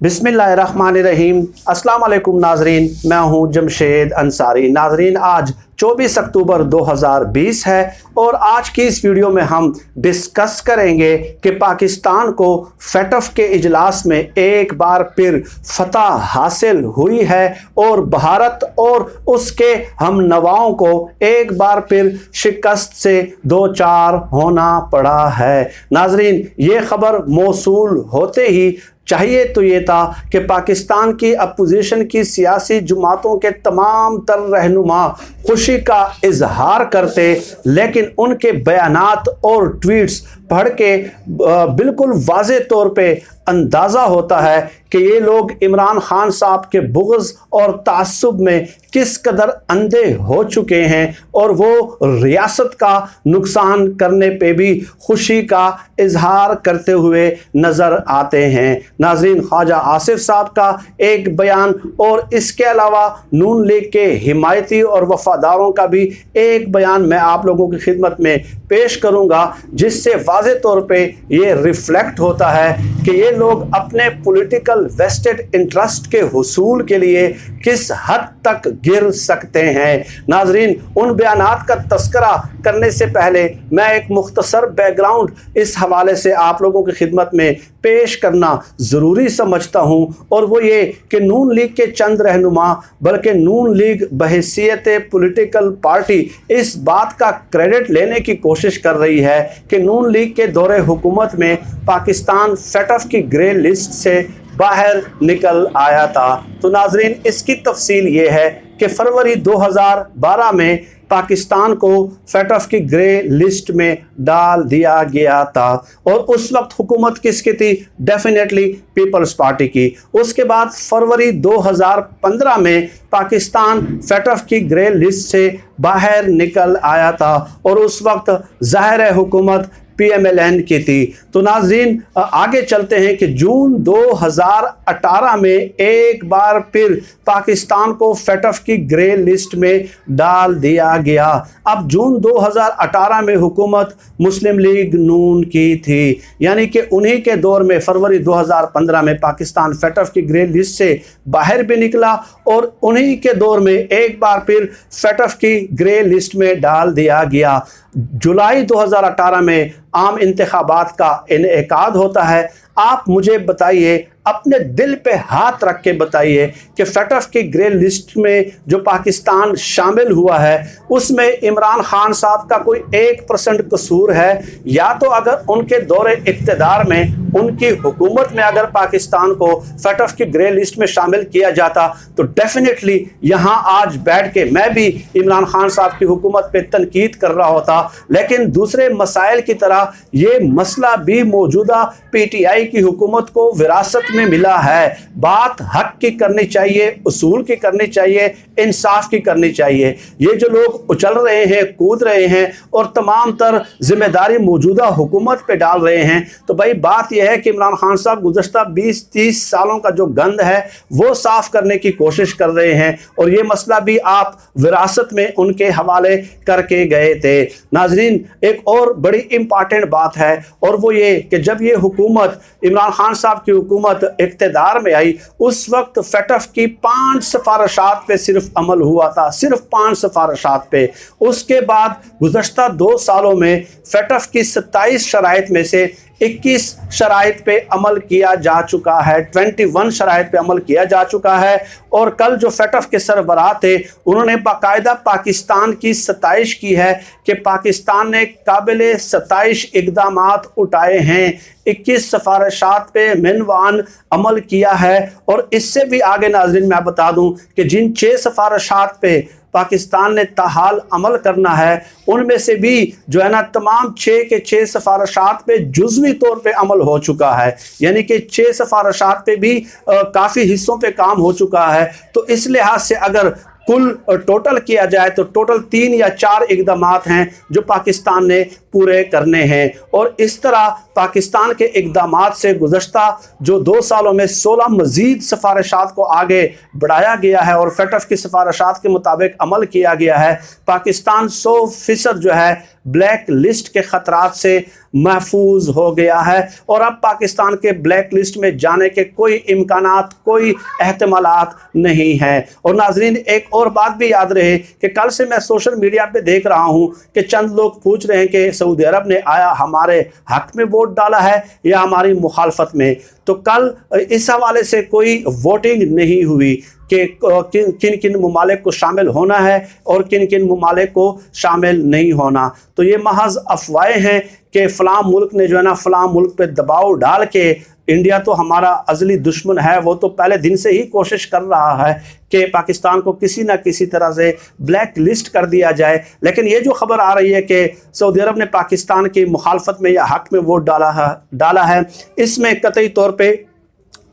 बिस्मिल्लाहिर्रहमानिर्रहीम। अस्सलाम वालेकुम नाजरीन, मैं हूं जमशेद अंसारी। नाजरीन, आज 24 अक्टूबर 2020 है और आज की इस वीडियो में हम डिस्कस करेंगे कि पाकिस्तान को फैटफ के इजलास में एक बार फिर फतह हासिल हुई है और भारत और उसके हम नवाओं को एक बार फिर शिकस्त से दो चार होना पड़ा है। नाजरीन, ये खबर मौसूल होते ही चाहिए तो ये था कि पाकिस्तान की अपोजिशन की सियासी जमातों के तमाम तर रहनुमा खुशी का इजहार करते, लेकिन उनके बयानात और ट्वीट्स पढ़ के बिल्कुल वाज़े तौर पे अंदाज़ा होता है कि ये लोग इमरान खान साहब के बुग़्ज़ और तासुब में किस कदर अंधे हो चुके हैं और वो रियासत का नुकसान करने पे भी खुशी का इजहार करते हुए नज़र आते हैं। नाज़रीन, ख्वाजा आसिफ साहब का एक बयान और इसके अलावा नून लीग के हिमायती और वफादारों का भी एक बयान मैं आप लोगों की खिदमत में पेश करूँगा, जिससे वाज़े तौर पे ये रिफ्लेक्ट होता है कि ये लोग अपने पॉलिटिकल वेस्टेड इंटरेस्ट के हुसूल के लिए किस हद तक गिर सकते हैं। नाजरीन, उन बयानात का तस्करा करने से पहले मैं एक मुख्तसर बैकग्राउंड इस हवाले से आप लोगों की खिदमत में पेश करना ज़रूरी समझता हूँ, और वो ये कि नून लीग के चंद रहनुमा, बल्कि नून लीग बहैसियत पॉलिटिकल पार्टी इस बात का क्रेडिट लेने की कोशिश कर रही है कि नून लीग के दौरे हुकूमत में पाकिस्तान फैटफ की ग्रे लिस्ट से बाहर निकल आया था। तो नाजरीन, इसकी तफसील ये है कि फरवरी 2012 में पाकिस्तान को फैटफ की ग्रे लिस्ट में डाल दिया गया था और उस वक्त हुकूमत किसकी थी? डेफिनेटली पीपल्स पार्टी की। उसके बाद फरवरी 2015 में पाकिस्तान फैटफ की ग्रे लिस्ट से बाहर निकल आया था और उस वक्त ज़ाहिर है हुकूमत PMLN की थी। तो नाजरीन, आगे चलते हैं कि जून 2018 में एक बार फिर पाकिस्तान को फैटफ की ग्रे लिस्ट में डाल दिया गया। अब जून 2018 में हुकूमत मुस्लिम लीग नून की थी, यानी कि उन्हीं के दौर में फरवरी 2015 में पाकिस्तान फैटफ की ग्रे लिस्ट से बाहर भी निकला और उन्हीं के दौर में एक बार फिर फैटफ की ग्रे लिस्ट में डाल दिया गया। जुलाई 2018 में आम इंतखाबात का इनेकाद होता है। आप मुझे बताइए, अपने दिल पे हाथ रख के बताइए कि फैटफ की ग्रे लिस्ट में जो पाकिस्तान शामिल हुआ है उसमें इमरान खान साहब का कोई 1% कसूर है? या तो अगर उनके दौरे इक़्तिदार में उनकी हुकूमत में अगर पाकिस्तान को फैटफ की ग्रे लिस्ट में शामिल किया जाता तो डेफिनेटली यहाँ आज बैठ के मैं भी इमरान खान साहब की हुकूमत पे तनकीद कर रहा होता। लेकिन दूसरे मसाइल की तरह ये मसला भी मौजूदा PTI की हुकूमत को विरासत में मिला है। बात हक की करनी चाहिए, उसूल की करनी चाहिए, इंसाफ की करनी चाहिए। ये जो लोग उछल रहे हैं, कूद रहे हैं और तमाम तर जिम्मेदारी मौजूदा हुकूमत पे डाल रहे हैं, तो भाई बात यह है कि इमरान खान साहब गुज़श्ता 20-30 सालों का जो गंद है वो साफ करने की कोशिश कर रहे हैं और ये मसला भी आप विरासत में उनके हवाले करके गए थे। नाजरीन, एक और बड़ी इंपॉर्टेंट बात है और वो ये कि जब ये हुकूमत इमरान खान साहब की हुकूमत इक़्तिदार में आई उस वक्त फैटफ की 5 सिफारिशात पे सिर्फ अमल हुआ था, सिर्फ 5 सिफारिशात पे। उसके बाद गुज़श्ता 2 सालों में फैटफ की 27 शराइत में से 21 शराइत पे अमल किया जा चुका है, 21 शराइत पे अमल किया जा चुका है। और कल जो फैटफ के सरबराह थे उन्होंने बाकायदा पाकिस्तान की सताइश की है कि पाकिस्तान ने काबिल सताइश इक़दामात उठाए हैं, 21 सिफारिशात पे मिनवान अमल किया है। और इससे भी आगे नाज़रीन मैं बता दूं कि जिन 6 सिफारिशात पे पाकिस्तान ने ताहाल अमल करना है उनमें से भी जो है ना तमाम 6 के 6 सिफारिशात पे जुज़वी तौर पे अमल हो चुका है, यानी कि 6 सिफारिशात पे भी काफ़ी हिस्सों पे काम हो चुका है। तो इस लिहाज से अगर कुल टोटल किया जाए तो टोटल 3 या 4 इक़दामात हैं जो पाकिस्तान ने पूरे करने हैं। और इस तरह पाकिस्तान के इक़दामात से गुज़श्ता जो 2 सालों में 16 मज़ीद सिफारिशात को आगे बढ़ाया गया है और फैटफ की सिफारिशात के मुताबिक अमल किया गया है। पाकिस्तान 100% जो है ब्लैक लिस्ट के खतरात से महफूज हो गया है और अब पाकिस्तान के ब्लैक लिस्ट में जाने के कोई इम्कानात, कोई एहतमालात नहीं है। और नाजरीन, एक और बात भी याद रहे कि कल से मैं सोशल मीडिया पे देख रहा हूं कि चंद लोग पूछ रहे हैं कि सऊदी अरब ने आया हमारे हक में वोट डाला है या हमारी मुखालफत में। तो कल इस हवाले से कोई वोटिंग नहीं हुई कि किन किन ममालिक को शामिल होना है और किन किन ममालिक को शामिल नहीं होना। तो ये महज अफवाहें हैं कि फ़लाँ मुल्क ने जो है ना फ़लाँ मुल्क पे दबाव डाल के, इंडिया तो हमारा अज़ली दुश्मन है, वो तो पहले दिन से ही कोशिश कर रहा है कि पाकिस्तान को किसी ना किसी तरह से ब्लैक लिस्ट कर दिया जाए। लेकिन ये जो खबर आ रही है कि सऊदी अरब ने पाकिस्तान की मुखालफत में या हक में वोट डाला है, इसमें कतई तौर पे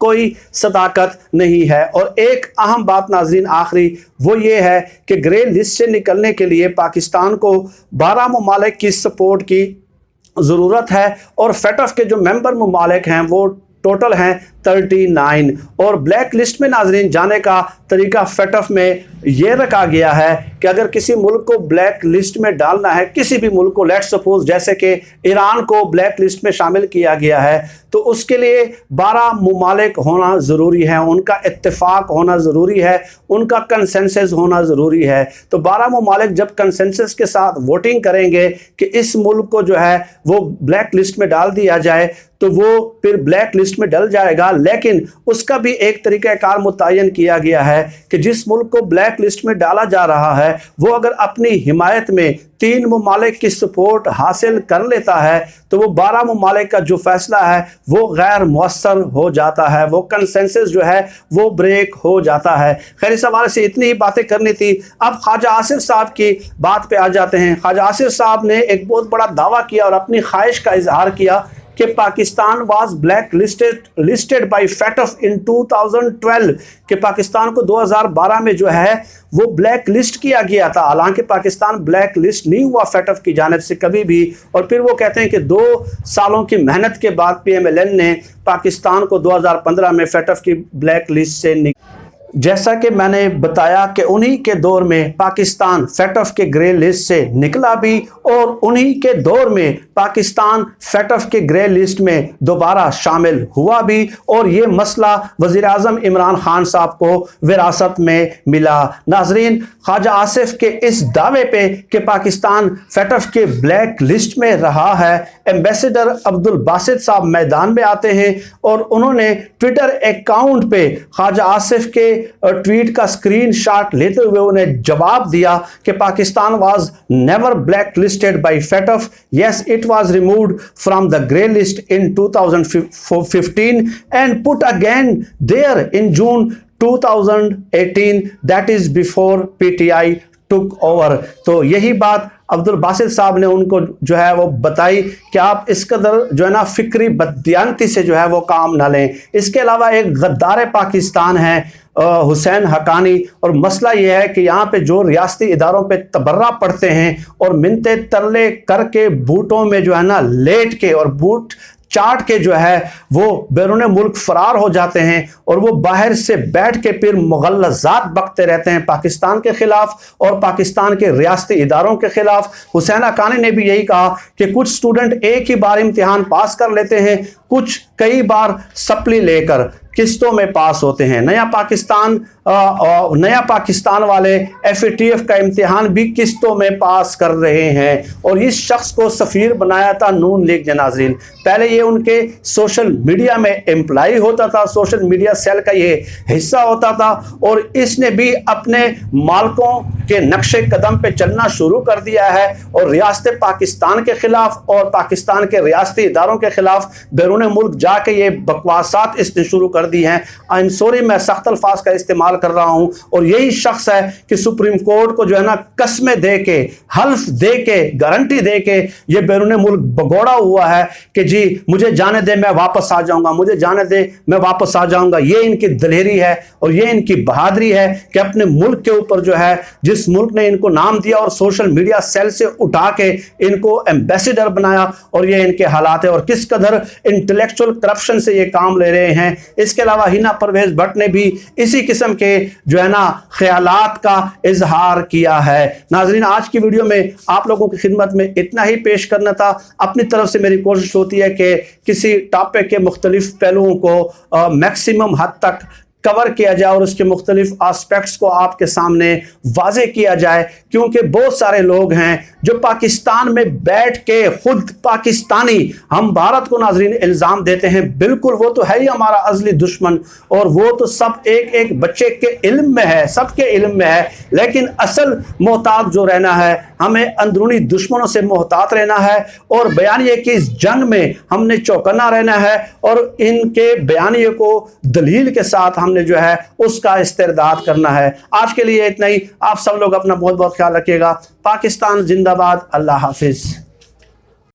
कोई सदाकत नहीं है। और एक अहम बात नाज़रीन आखिरी, वो ये है कि ग्रे लिस्ट से निकलने के लिए पाकिस्तान को 12 ममालिक की सपोर्ट की ज़रूरत है और FATF के जो मेंबर ममालिक हैं वो टोटल हैं 39। और ब्लैक लिस्ट में नाजरीन जाने का तरीका FATF में ये रखा गया है कि अगर किसी मुल्क को ब्लैक लिस्ट में डालना है, किसी भी मुल्क को, लेट्स सपोज जैसे कि ईरान को ब्लैक लिस्ट में शामिल किया गया है, तो उसके लिए 12 ममालिक होना ज़रूरी है, उनका इत्तेफाक होना ज़रूरी है, उनका कंसेंसस होना ज़रूरी है। तो 12 ममालिक जब कंसेंसस के साथ वोटिंग करेंगे कि इस मुल्क को जो है वो ब्लैक लिस्ट में डाल दिया जाए, तो वो फिर ब्लैक लिस्ट में डल जाएगा। लेकिन उसका भी एक तरीक़ाकार मुतय्यन किया गया है कि जिस मुल्क को ब्लैक लिस्ट में डाला जा रहा है वो अगर अपनी हिमायत में 3 ममालिक की सपोर्ट हासिल कर लेता है तो वो 12 ममालिक का जो फैसला है वो गैर मुअस्सर हो जाता है, वो कंसेंसस जो है वो ब्रेक हो जाता है। खैर, इस हवाले से इतनी ही बातें करनी थी। अब ख्वाजा आसिफ साहब की बात पे आ जाते हैं। ख्वाजा आसिफ साहब ने एक बहुत बड़ा दावा किया और अपनी ख्वाहिश का इजहार किया कि Pakistan was black listed by FATF इन 2012, कि पाकिस्तान को 2012 में जो है वो ब्लैक लिस्ट किया गया था। हालांकि पाकिस्तान ब्लैक लिस्ट नहीं हुआ FATF की जानिब से कभी भी। और फिर वो कहते हैं कि 2 सालों की मेहनत के बाद PMLN ने पाकिस्तान को 2015 में FATF की ब्लैक लिस्ट से जैसा कि मैंने बताया कि उन्हीं के दौर में पाकिस्तान FATF के ग्रे लिस्ट से निकला भी और उन्हीं के दौर में पाकिस्तान FATF के ग्रे लिस्ट में दोबारा शामिल हुआ भी। और ये मसला वज़ीर आज़म इमरान खान साहब को विरासत में मिला। नाजरीन, ख्वाजा आसिफ के इस दावे पे कि पाकिस्तान FATF के ब्लैक लिस्ट में रहा है, एम्बेसडर अब्दुल बासित साहब मैदान में आते हैं और उन्होंने ट्विटर अकाउंट पे ख्वाजा आसिफ के ट्वीट का स्क्रीनशॉट लेते हुए उन्हें जवाब दिया कि Pakistan was never blacklisted by FATF, yes it was removed from the grey list in 2015 and put again there in June 2018, that is before PTI took over. तो यही बात अब्दुल बासित साहब ने उनको जो है वो बताई कि आप इस कदर जो है ना फिक्री बददियानती से जो है वो काम ना लें। इसके अलावा एक गद्दार पाकिस्तान है हुसैन हकानी, और मसला ये है कि यहाँ पे जो रियासती इदारों पे तबर्रा पड़ते हैं और मिन्नते तरले करके बूटों में जो है ना लेट के और बूट चाट के जो है वो बैरून मुल्क फरार हो जाते हैं और वो बाहर से बैठ के फिर मुगल्लज़ात बकते रहते हैं पाकिस्तान के खिलाफ और पाकिस्तान के रियासती इदारों के खिलाफ। हुसैन हकानी ने भी यही कहा कि कुछ स्टूडेंट एक ही बार इम्तिहान पास कर लेते हैं, कुछ कई बार सप्ली लेकर किस्तों में पास होते हैं। नया पाकिस्तान वाले FATF का इम्तिहान भी किस्तों में पास कर रहे हैं। और इस शख्स को सफीर बनाया था नून लीग ने। नाजरीन, पहले ये उनके सोशल मीडिया में एम्प्लॉय होता था, सोशल मीडिया सेल का ये हिस्सा होता था और इसने भी अपने मालकों के नक्शे कदम पे चलना शुरू कर दिया है और रियासत पाकिस्तान के खिलाफ और पाकिस्तान के रियासती इदारों के खिलाफ बैरून मुल्क जाके ये बकवासात इसने शुरू कर दी हैं। आई एम सॉरी, मैं सख्त अल्फाज का इस्तेमाल कर रहा हूं। और यही शख्स है कि सुप्रीम कोर्ट को जो है ना कस्में दे के, हल्फ दे के, गारंटी दे के ये बैरून मुल्क भगोड़ा हुआ है कि जी मुझे जाने दे, मैं वापस आ जाऊंगा, मुझे जाने दे, मैं वापस आ जाऊंगा। ये इनकी दलेरी है और ये इनकी बहादुरी है कि अपने मुल्क के ऊपर जो है जिस इस मुल्क ने इनको नाम दिया और सोशल मीडिया सेल से उठा के इनको एम्बेसडर बनाया, और ये इनके हालात है और किस कदर इंटेलेक्चुअल करप्शन से ये काम ले रहे हैं। इसके अलावा हिना परवेज भट्ट ने भी इसी किस्म के जो है ना ख्यालात का इजहार किया है। नाजरीन, आज की वीडियो में आप लोगों की खिदमत में इतना ही पेश करना था। अपनी तरफ से मेरी कोशिश होती है कि किसी टॉपिक के मुख्तलिफ पहलुओं को मैक्सिमम हद तक कवर किया जाए और उसके मुख्तलिफ एस्पेक्ट्स को आपके सामने वाजे किया जाए, क्योंकि बहुत सारे लोग हैं जो पाकिस्तान में बैठ के खुद पाकिस्तानी हम भारत को नाजरीन इल्ज़ाम देते हैं। बिल्कुल, वो तो है ही हमारा अज़ली दुश्मन, और वो तो सब एक एक बच्चे के इल्म में है, सबके इल्म में है। लेकिन असल मोहतात जो रहना है, हमें अंदरूनी दुश्मनों से मोहतात रहना है, और बयानिए की इस जंग में हमने चौकन्ना रहना है, और इनके बयानिए को दलील के साथ हमने जो है उसका इस्तेरदाद करना है। आज के लिए इतना ही। आप सब लोग अपना बहुत बहुत ख्याल रखिएगा। पाकिस्तान जिंदाबाद। अल्लाह हाफिज।